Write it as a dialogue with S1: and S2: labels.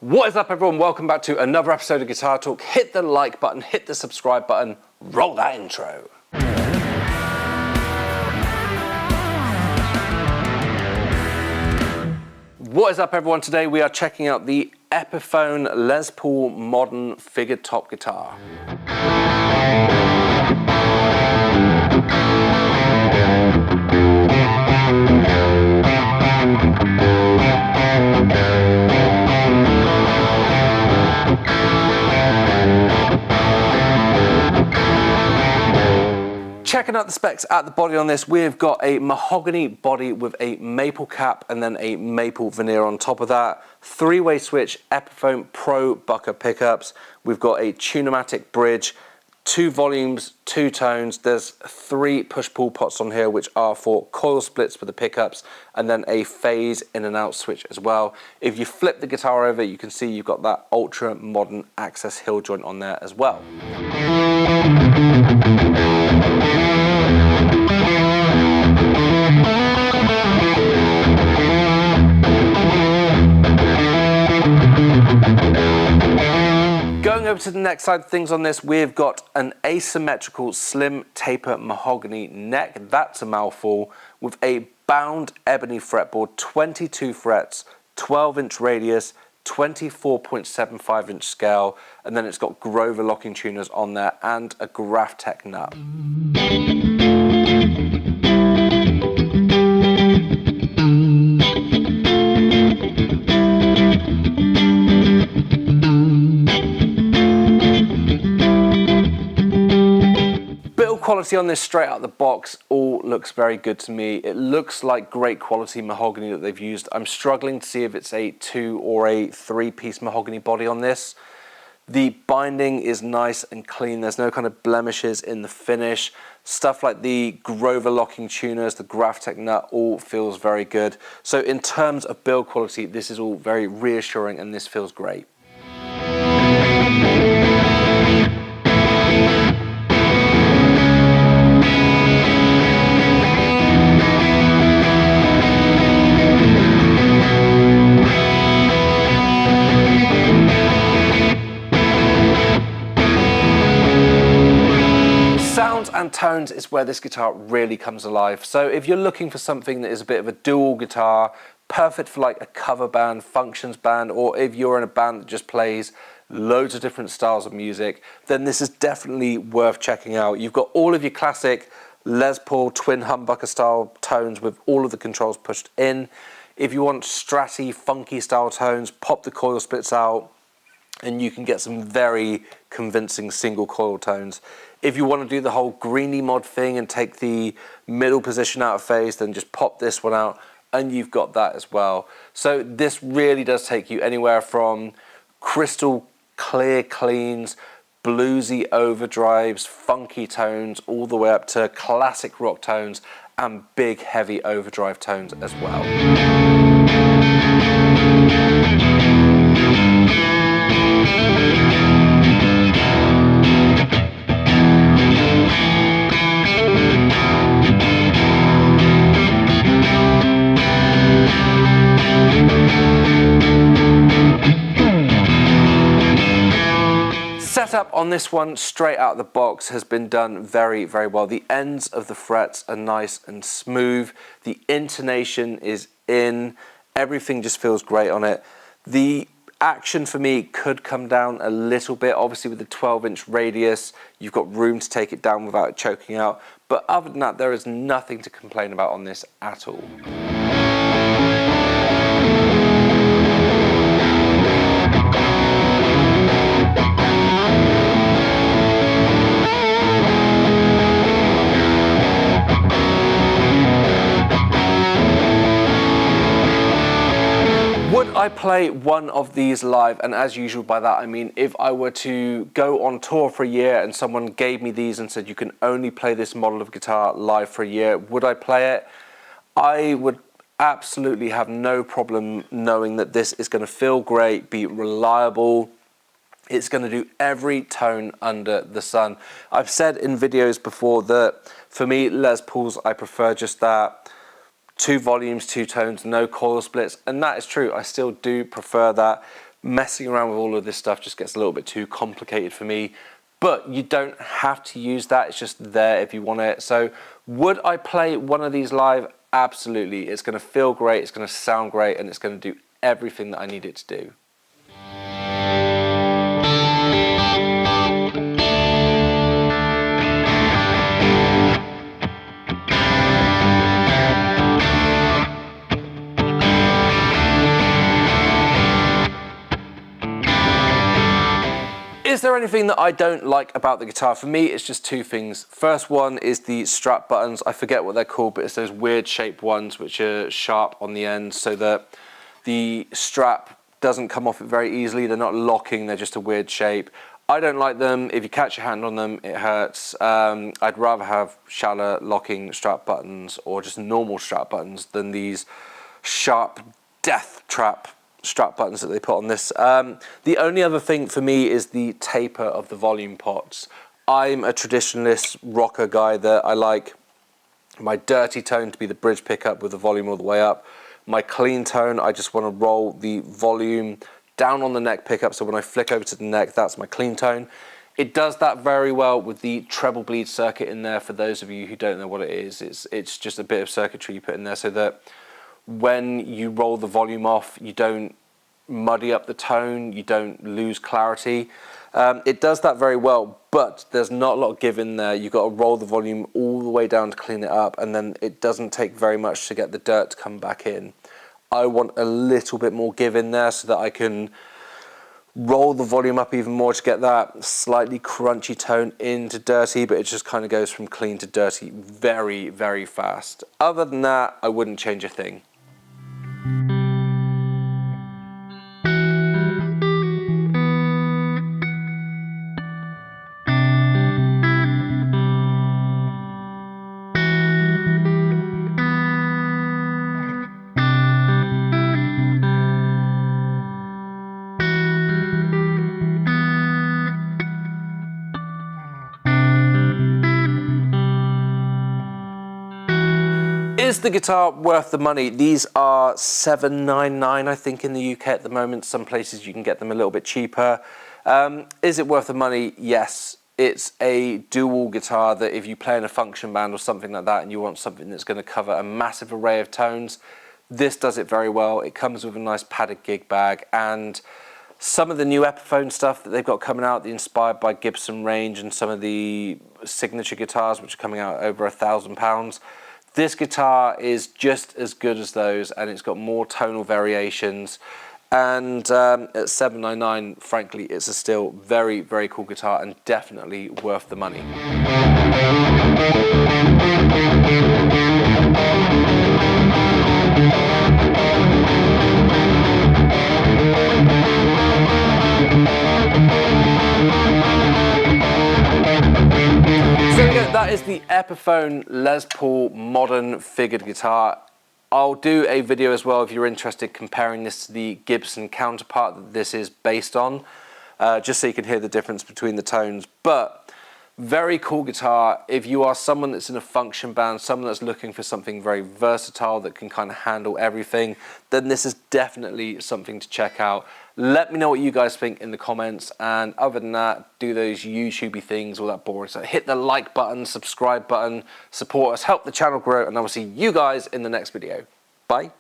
S1: What is up, everyone? Welcome back to another episode of Guitar Talk. Hit the like button, hit the subscribe button, roll that intro. What is up, everyone? Today we are checking out the Epiphone Les Paul Modern Figured Top Guitar. Checking out the specs at the body on this, we've got a mahogany body with a maple cap and then a maple veneer on top of that. Three-way switch Epiphone Pro Bucker pickups. We've got a Tune-o-matic bridge, 2 volumes, 2 tones. There's 3 push-pull pots on here, which are for coil splits for the pickups, and then a phase in and out switch as well. If you flip the guitar over, you can see you've got that ultra modern access hill joint on there as well. Going over to the next side of things on this, we've got an asymmetrical slim taper mahogany neck. That's a mouthful, with a bound ebony fretboard, 22 frets, 12-inch radius, 24.75-inch scale, and then it's got Grover locking tuners on there and a Graphtec nut. Quality on this straight out the box all looks very good to me. It looks like great quality mahogany that they've used. I'm struggling to see if it's a 2 or a 3-piece mahogany body on this. The binding is nice and clean. There's no kind of blemishes in the finish. Stuff like the Grover locking tuners, the Graphtec nut, all feels very good. So in terms of build quality, this is all very reassuring and this feels great. And tones is where this guitar really comes alive. So if you're looking for something that is a bit of a dual guitar, perfect for like a cover band, functions band, or if you're in a band that just plays loads of different styles of music, then this is definitely worth checking out. You've got all of your classic Les Paul twin humbucker style tones with all of the controls pushed in. If you want stratty, funky style tones, pop the coil splits out and you can get some very convincing single coil tones. If you want to do the whole greeny mod thing and take the middle position out of phase, then just pop this one out and you've got that as well. So this really does take you anywhere from crystal clear cleans, bluesy overdrives, funky tones, all the way up to classic rock tones and big heavy overdrive tones as well. Setup on this one straight out of the box has been done very, very well. The ends of the frets are nice and smooth. The intonation is in. Everything just feels great on it. The action for me could come down a little bit. Obviously with the 12-inch radius, you've got room to take it down without it choking out. But other than that, there is nothing to complain about on this at all. Would I play one of these live? And as usual, by that I mean if I were to go on tour for a year and someone gave me these and said you can only play this model of guitar live for a year, would I play it? I would absolutely have no problem knowing that this is going to feel great, be reliable. It's going to do every tone under the sun. I've said in videos before that for me, Les Pauls, I prefer just that 2 volumes, 2 tones, no coil splits, and that is true. I still do prefer that. Messing around with all of this stuff just gets a little bit too complicated for me. But you don't have to use that, it's just there if you want it. So would I play one of these live? Absolutely. It's going to feel great, it's going to sound great, and it's going to do everything that I need it to do. Is there anything that I don't like about the guitar? For me, it's just two things. First one is the strap buttons. I forget what they're called, but it's those weird shaped ones which are sharp on the end so that the strap doesn't come off it very easily. They're not locking, they're just a weird shape. I don't like them. If you catch your hand on them, it hurts. I'd rather have shallow locking strap buttons or just normal strap buttons than these sharp death trap strap buttons that they put on this. The only other thing for me is the taper of the volume pots. I'm a traditionalist rocker guy that I like my dirty tone to be the bridge pickup with the volume all the way up. My clean tone, I just want to roll the volume down on the neck pickup, so when I flick over to the neck, that's my clean tone. It does that very well with the treble bleed circuit in there. For those of you who don't know what it is, it's just a bit of circuitry you put in there so that when you roll the volume off, you don't muddy up the tone, you don't lose clarity. It does that very well, but there's not a lot of give in there. You've got to roll the volume all the way down to clean it up, and then it doesn't take very much to get the dirt to come back in. I want a little bit more give in there so that I can roll the volume up even more to get that slightly crunchy tone into dirty, but it just kind of goes from clean to dirty very, very fast. Other than that, I wouldn't change a thing. Is the guitar worth the money? These are $799, I think, in the UK at the moment. Some places you can get them a little bit cheaper. Is it worth the money? Yes. It's a dual guitar that if you play in a function band or something like that and you want something that's going to cover a massive array of tones, this does it very well. It comes with a nice padded gig bag, and some of the new Epiphone stuff that they've got coming out, the inspired by Gibson range, and some of the signature guitars which are coming out over £1,000. This guitar is just as good as those, and it's got more tonal variations. And at $799, frankly, it's a still very, very cool guitar and definitely worth the money. So there we go, that is the Epiphone Les Paul Modern figured guitar. I'll do a video as well if you're interested comparing this to the Gibson counterpart that this is based on, just so you can hear the difference between the tones. But very cool guitar. If you are someone that's in a function band, someone that's looking for something very versatile that can kind of handle everything, then this is definitely something to check out. Let me know what you guys think in the comments, and other than that, do those YouTubey things, all that boring stuff. Hit the like button, subscribe button, support us, help the channel grow, and I will see you guys in the next video. Bye.